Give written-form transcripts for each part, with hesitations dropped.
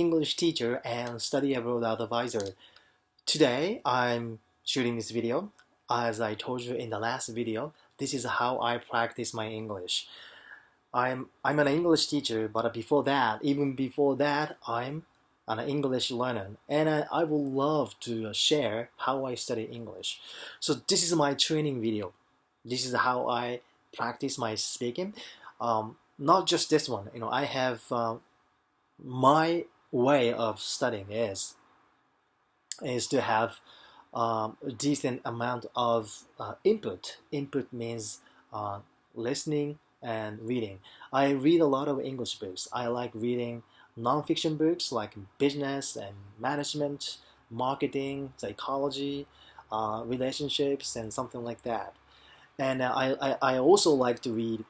English teacher and study abroad advisor. Today I'm shooting this video. As I told you in the last video, this is how I practice my English. I'm an English teacher, but even before that, I'm an English learner, and I would love to share how I study English. So this is my training video. This is how I practice my speaking. Not just this one. I have my way of studying is to have a decent amount of input. Input means listening and reading. I read a lot of English books. I like reading non-fiction books like business and management, marketing, psychology, relationships, and something like that. And I also like to read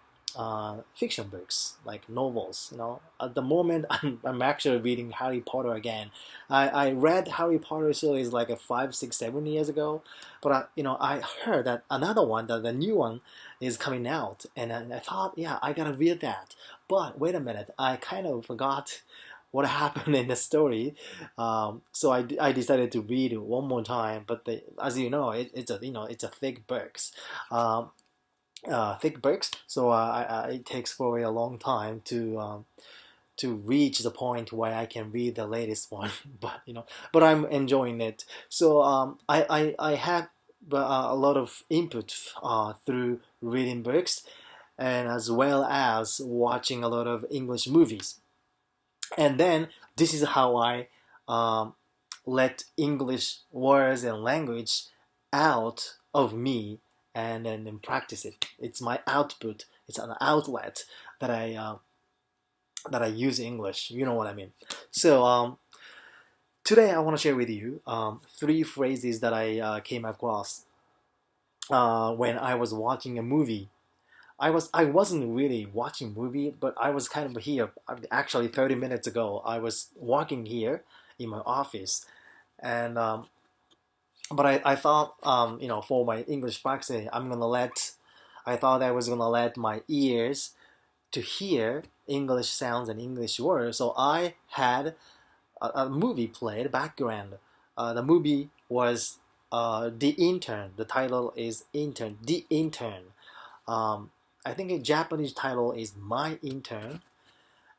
fiction books like novels. At the moment I'm actually reading Harry Potter again. I read Harry Potter series like 5, 6, 7 years ago, but I heard that another one, that the new one is coming out, and I thought, yeah, I gotta read that. But wait a minute, I kind of forgot what happened in the story, so I decided to read it one more time. But as you know, it's a thick books. Thick books, so it takes for a long time to reach the point where I can read the latest one. But I'm enjoying it. So I have a lot of input through reading books, and as well as watching a lot of English movies. And then this is how I let English words and language out of me, and then practice it. It's my output. It's an outlet that I use English. You know what I mean. So today I want to share with you 3 phrases that I came across when I was watching a movie. I wasn't really watching a movie, but I was kind of here. Actually, 30 minutes ago, I was walking here in my office, and but I thought, for my English practice, I thought I was gonna let my ears to hear English sounds and English words. So I had a movie played background. The movie was The Intern. The title is Intern. The Intern. I think the Japanese title is My Intern.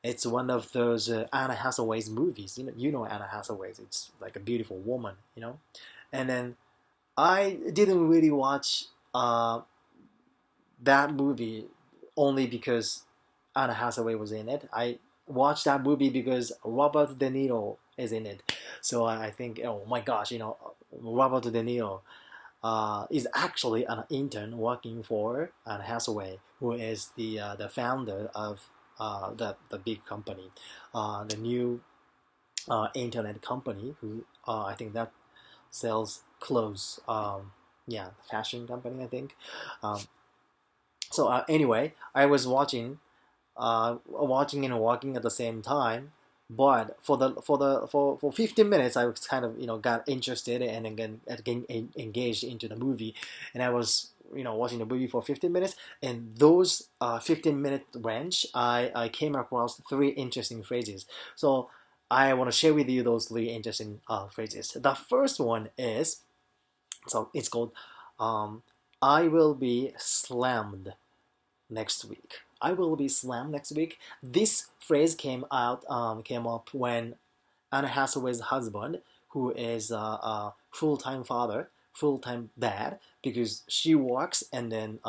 It's one of those Anna Hathaway's movies. You know Anna Hathaway. It's like a beautiful woman. And then I didn't really watch that movie only because Anna Hathaway was in it. I watched that movie because Robert De Niro is in it. So I think, oh my gosh, Robert De Niro is actually an intern working for Anna Hathaway, who is the founder of the big company, the new internet company, who I think that sells clothes. Fashion company, I think. So anyway, I was watching and walking at the same time. But for 15 minutes, I was kind of got interested and again engaged into the movie, and I was watching the movie for 15 minutes. And those 15-minute range, I came across 3 interesting phrases. So I want to share with you those 3 interesting phrases. The first one is, so it's called I will be slammed next week. I will be slammed next week. This phrase came up when Anna Hathaway's husband, who is a full-time father, full-time dad, because she works, and then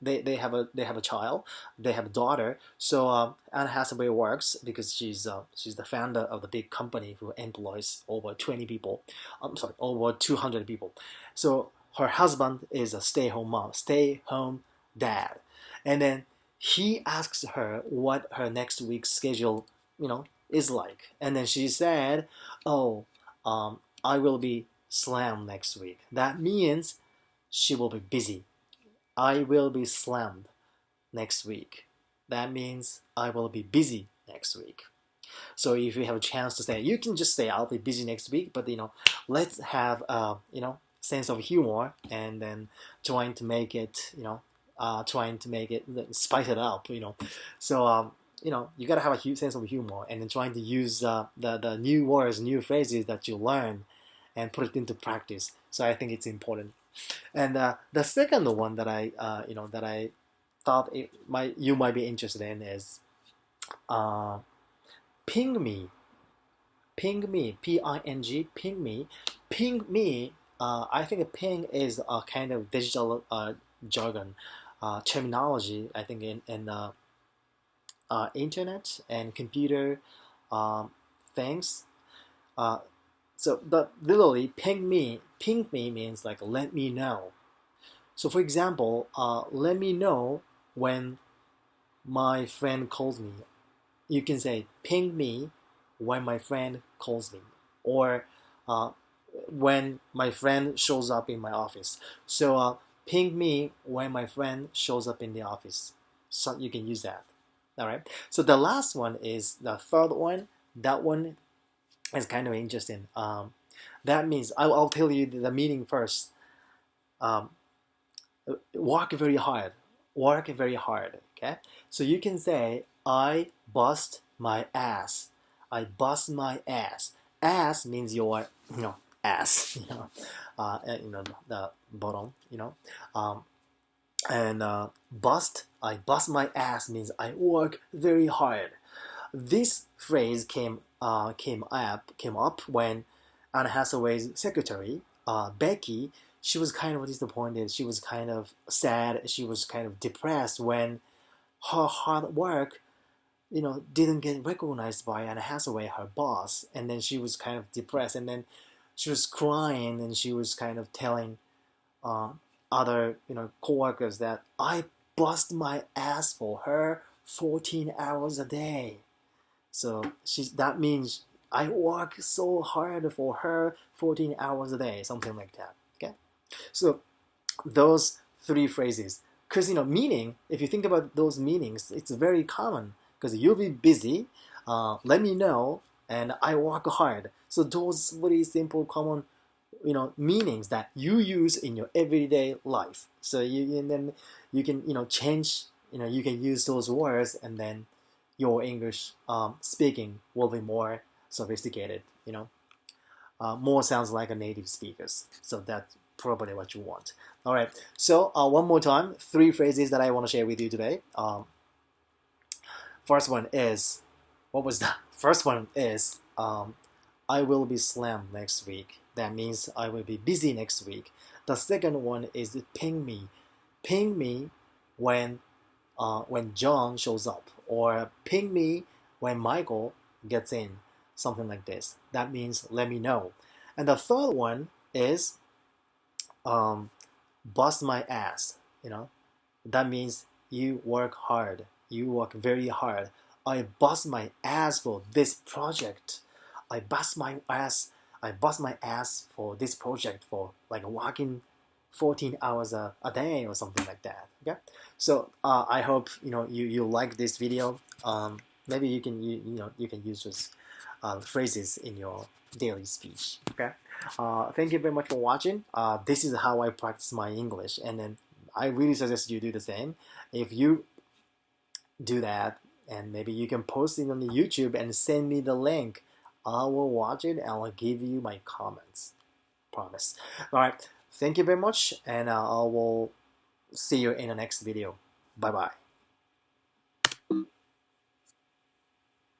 they have a child, they have a daughter. So Anna Hathaway works because she's the founder of the big company who employs over 20 people. Over 200 people. So her husband is a stay-home dad, and then he asks her what her next week's schedule, is like. And then she said, "Oh, I will be slammed next week." That means she will be busy. I will be slammed next week. That means I will be busy next week. So if you have a chance to say, you can just say I'll be busy next week, but let's have sense of humor, and then trying to make it spice it up. So you gotta have a sense of humor, and then trying to use the new words, new phrases that you learn, and put it into practice. So I think it's important. And the second one that I thought you might be interested in is ping me, ping me, P-I-N-G, ping me, ping me. I think ping is a kind of digital jargon, terminology. I think in internet and computer things. But literally, ping me means like let me know. So for example, let me know when my friend calls me. You can say ping me when my friend calls me, or when my friend shows up in my office. So ping me when my friend shows up in the office. So you can use that. All right. So the last one is the third one. That one is kind of interesting. That means I'll tell you the meaning first. Work very hard. Work very hard. Okay. So you can say I bust my ass. I bust my ass. Ass means your ass. The bottom. And bust. I bust my ass means I work very hard. This phrase came up when Anne Hathaway's secretary, Becky, she was kind of disappointed. She was kind of sad. She was kind of depressed when her hard work, didn't get recognized by Anne Hathaway, her boss. And then she was kind of depressed. And then she was crying, and she was kind of telling other coworkers that I bust my ass for her 14 hours a day. So that means I work so hard for her 14 hours a day, something like that. Okay, so those three phrases, because meaning, if you think about those meanings, it's very common, because you'll be busy, let me know, and I work hard. So those very simple common meanings that you use in your everyday life. So then you can change, you can use those words, and then your English speaking will be more sophisticated, more sounds like a native speakers. So that's probably what you want. All right. So one more time, three phrases that I want to share with you today. First one is, what was that? First one is, I will be slammed next week. That means I will be busy next week. The second one is ping me. Ping me when John shows up, or ping me when Michael gets in, something like this. That means let me know. And the third one is bust my ass. That means you work hard. You work very hard. I bust my ass for this project. I bust my ass for this project, for like working 14 hours a day or something like that. Okay, so I hope you like this video. Maybe you can use those phrases in your daily speech. Okay, thank you very much for watching. This is how I practice my English, and then I really suggest you do the same. If you do that, and maybe you can post it on the YouTube and send me the link. I will watch it and I'll give you my comments. Promise. All right. Thank you very much, and I will see you in the next video. Bye bye.